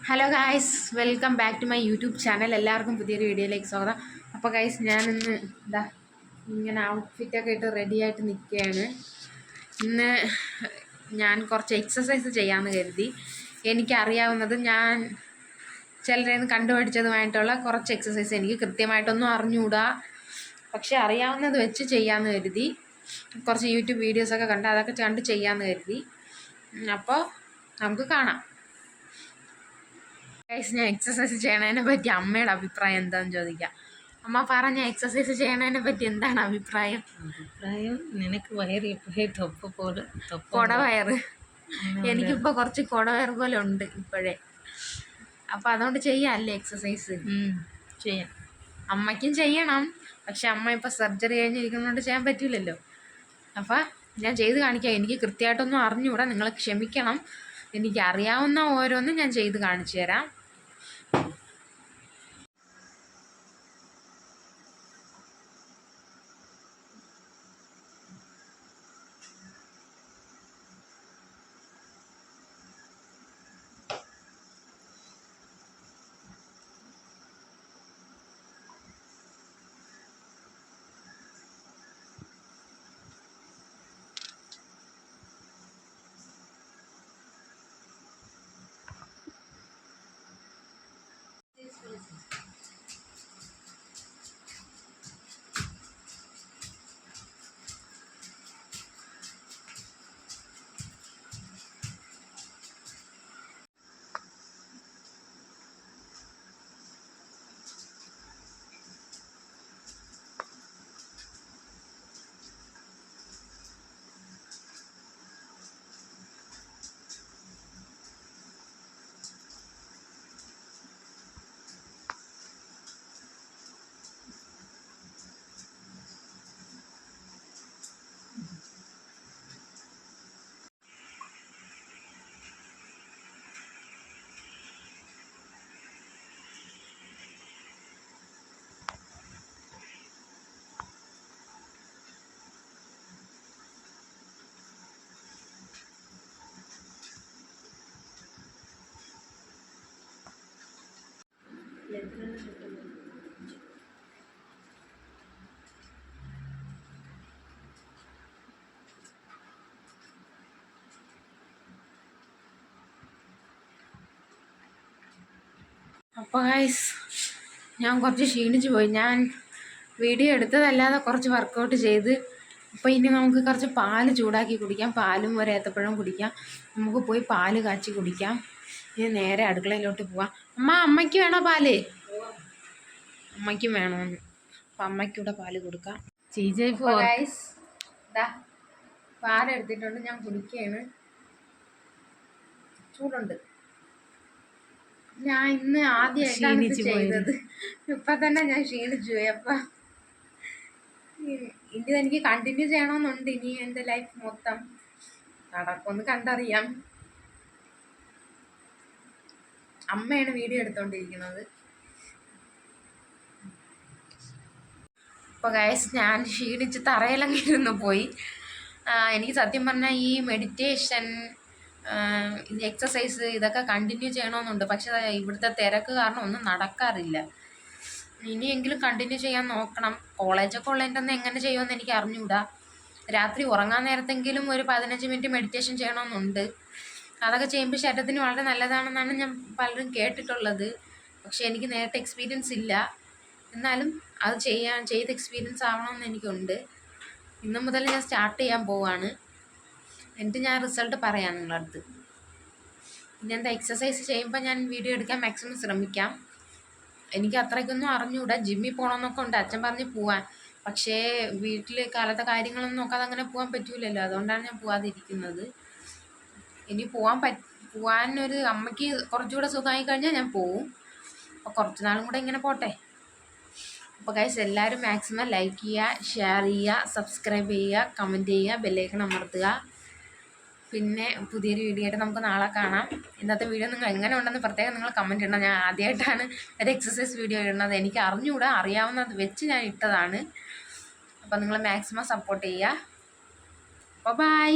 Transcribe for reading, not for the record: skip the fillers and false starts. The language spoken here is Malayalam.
Hello guys, welcome back to my YouTube channel. എല്ലാവർക്കും പുതിയൊരു വീഡിയോയിലേക്ക് സ്വാഗതം. അപ്പോൾ ഗായ്സ്, ഞാനിന്ന് ഇങ്ങനെ ഔട്ട്ഫിറ്റൊക്കെ ഇട്ട് റെഡി ആയിട്ട് നിൽക്കുകയാണ്. ഇന്ന് ഞാൻ കുറച്ച് എക്സസൈസ് ചെയ്യാമെന്ന് കരുതി. എനിക്കറിയാവുന്നത് ഞാൻ ചിലരിൽ നിന്ന് കണ്ടുപഠിച്ചതുമായിട്ടുള്ള കുറച്ച് എക്സസൈസ് എനിക്ക് കൃത്യമായിട്ടൊന്നും അറിഞ്ഞുകൂടാ, പക്ഷെ അറിയാവുന്നത് വെച്ച് ചെയ്യാമെന്ന് കരുതി. കുറച്ച് യൂട്യൂബ് വീഡിയോസൊക്കെ കണ്ട് അതൊക്കെ കണ്ട് ചെയ്യാമെന്ന് കരുതി. അപ്പോൾ നമുക്ക് കാണാം. ഞാൻ എക്സസൈസ് ചെയ്യണതിനെ പറ്റി അമ്മയുടെ അഭിപ്രായം എന്താണെന്ന് ചോദിക്കാം. അമ്മ പറഞ്ഞ എക്സസൈസ് ചെയ്യണതിനെ പറ്റി എന്താണ് അഭിപ്രായം? നിനക്ക് വയറ് ഇപ്പോഴേ കൊടവയറ്. എനിക്കിപ്പോൾ കുറച്ച് കൊടവയർ പോലെ ഉണ്ട് ഇപ്പോഴേ. അപ്പം അതുകൊണ്ട് ചെയ്യാമല്ലേ എക്സസൈസ്? ചെയ്യാം. അമ്മയ്ക്കും ചെയ്യണം, പക്ഷെ അമ്മ ഇപ്പോൾ സർജറി കഴിഞ്ഞിരിക്കുന്നതുകൊണ്ട് ചെയ്യാൻ പറ്റില്ലല്ലോ. അപ്പം ഞാൻ ചെയ്ത് കാണിക്കാം. എനിക്ക് കൃത്യമായിട്ടൊന്നും അറിഞ്ഞുകൂടാ, നിങ്ങൾ ക്ഷമിക്കണം. എനിക്കറിയാവുന്ന ഓരോന്നും ഞാൻ ചെയ്ത് കാണിച്ചു തരാം. അപ്പോൾ ഗൈസ്, ഞാൻ കുറച്ച് ക്ഷീണിച്ച് പോയി. ഞാൻ വീഡിയോ എടുത്തതല്ലാതെ കുറച്ച് വർക്കൗട്ട് ചെയ്ത്. അപ്പോൾ ഇനി നമുക്ക് കുറച്ച് പാല് ചൂടാക്കി കുടിക്കാം. പാലും ഒരു ഏത്തപ്പഴം കുടിക്കാം. നമുക്ക് പോയി പാല് കാച്ചി കുടിക്കാം. ഇനി നേരെ അടുക്കളയിലോട്ട് പോവാം. അമ്മയ്ക്ക് വേണോ പാല്? അമ്മയ്ക്കും വേണമെന്ന്. അപ്പം അമ്മയ്ക്കൂടെ പാല് കൊടുക്കാം. ഗൈസ്, പാലെടുത്തിട്ടുണ്ട്, ഞാൻ കുടിക്കുകയാണ്. ചൂടുണ്ട്. ഞാൻ ഇന്ന് ആദ്യമായിട്ടാണ് ചെയ്തത്. ഇപ്പം തന്നെ ഞാൻ ക്ഷീണിച്ചു പോയി. അപ്പം ഇനി എനിക്ക് കണ്ടിന്യൂ ചെയ്യണമെന്നുണ്ട്. ഇനി എൻ്റെ ലൈഫ് മൊത്തം നടക്കുമെന്ന് കണ്ടറിയാം. അമ്മയാണ് വീഡിയോ എടുത്തോണ്ടിരിക്കുന്നത്. അപ്പോൾ ഗൈസ്, ഞാൻ ക്ഷീണിച്ച് തറയിലങ്ങിരുന്ന് പോയി. എനിക്ക് സത്യം പറഞ്ഞാൽ ഈ മെഡിറ്റേഷൻ, എക്സസൈസ് ഇതൊക്കെ കണ്ടിന്യൂ ചെയ്യണമെന്നുണ്ട്. പക്ഷെ ഇവിടുത്തെ തിരക്ക് കാരണം ഒന്നും നടക്കാറില്ല. ഇനിയെങ്കിലും കണ്ടിന്യൂ ചെയ്യാൻ നോക്കണം. കോളേജൊക്കെ ഉള്ളതിൻ്റെ ഒന്ന് എങ്ങനെ ചെയ്യുമെന്ന് എനിക്ക് അറിഞ്ഞുകൂടാ. രാത്രി ഉറങ്ങാൻ നേരത്തെങ്കിലും ഒരു 15 മിനിറ്റ് മെഡിറ്റേഷൻ ചെയ്യണമെന്നുണ്ട്. അതൊക്കെ ചെയ്യുമ്പോൾ ശരീരത്തിന് വളരെ നല്ലതാണെന്നാണ് ഞാൻ പലരും കേട്ടിട്ടുള്ളത്. പക്ഷെ എനിക്ക് നേരത്തെ എക്സ്പീരിയൻസ് ഇല്ല. എന്നാലും അത് ചെയ്ത് എക്സ്പീരിയൻസ് ആവണമെന്ന് എനിക്കുണ്ട്. ഇന്നു മുതൽ ഞാൻ സ്റ്റാർട്ട് ചെയ്യാൻ പോവുകയാണ്. എന്നിട്ട് ഞാൻ റിസൾട്ട് പറയാം നിങ്ങളുടെ അടുത്ത്. പിന്നെ എന്താ, എക്സസൈസ് ചെയ്യുമ്പോൾ ഞാൻ വീഡിയോ എടുക്കാൻ മാക്സിമം ശ്രമിക്കാം. എനിക്ക് അത്രയ്ക്കൊന്നും അറിഞ്ഞുകൂടാ. ജിമ്മിൽ പോകണമെന്നൊക്കെ ഉണ്ട്, അച്ഛൻ പറഞ്ഞ് പോവാൻ. പക്ഷേ വീട്ടിൽ കാലത്തെ കാര്യങ്ങളൊന്നും നോക്കാതെ അങ്ങനെ പോകാൻ പറ്റൂലല്ലോ. അതുകൊണ്ടാണ് ഞാൻ പോവാതിരിക്കുന്നത്. ഇനി പോവാനൊരു അമ്മയ്ക്ക് കുറച്ചുകൂടെ സുഖമായി കഴിഞ്ഞാൽ ഞാൻ പോവും. അപ്പോൾ കുറച്ച് നാളും കൂടെ ഇങ്ങനെ പോട്ടെ. അപ്പോൾ ഗൈസ്, എല്ലാവരും മാക്സിമം ലൈക്ക് ചെയ്യുക, ഷെയർ ചെയ്യുക, സബ്സ്ക്രൈബ് ചെയ്യുക, കമൻറ്റ് ചെയ്യുക, ബെല്ലൈക്കൺ അമർത്തുക. പിന്നെ പുതിയൊരു വീഡിയോ ആയിട്ട് നമുക്ക് നാളെ കാണാം. ഇന്നത്തെ വീഡിയോ നിങ്ങൾ എങ്ങനെ ഉണ്ടെന്ന് പ്രത്യേകം നിങ്ങൾ കമൻറ്റ് ഇടണം. ഞാൻ ആദ്യമായിട്ടാണ് ഒരു എക്സസൈസ് വീഡിയോ ഇടുന്നത്. എനിക്ക് അറിഞ്ഞുകൂടാ, അറിയാവുന്നത് വെച്ച് ഞാൻ ഇട്ടതാണ്. അപ്പോൾ നിങ്ങൾ മാക്സിമം സപ്പോർട്ട് ചെയ്യുക. ബൈ.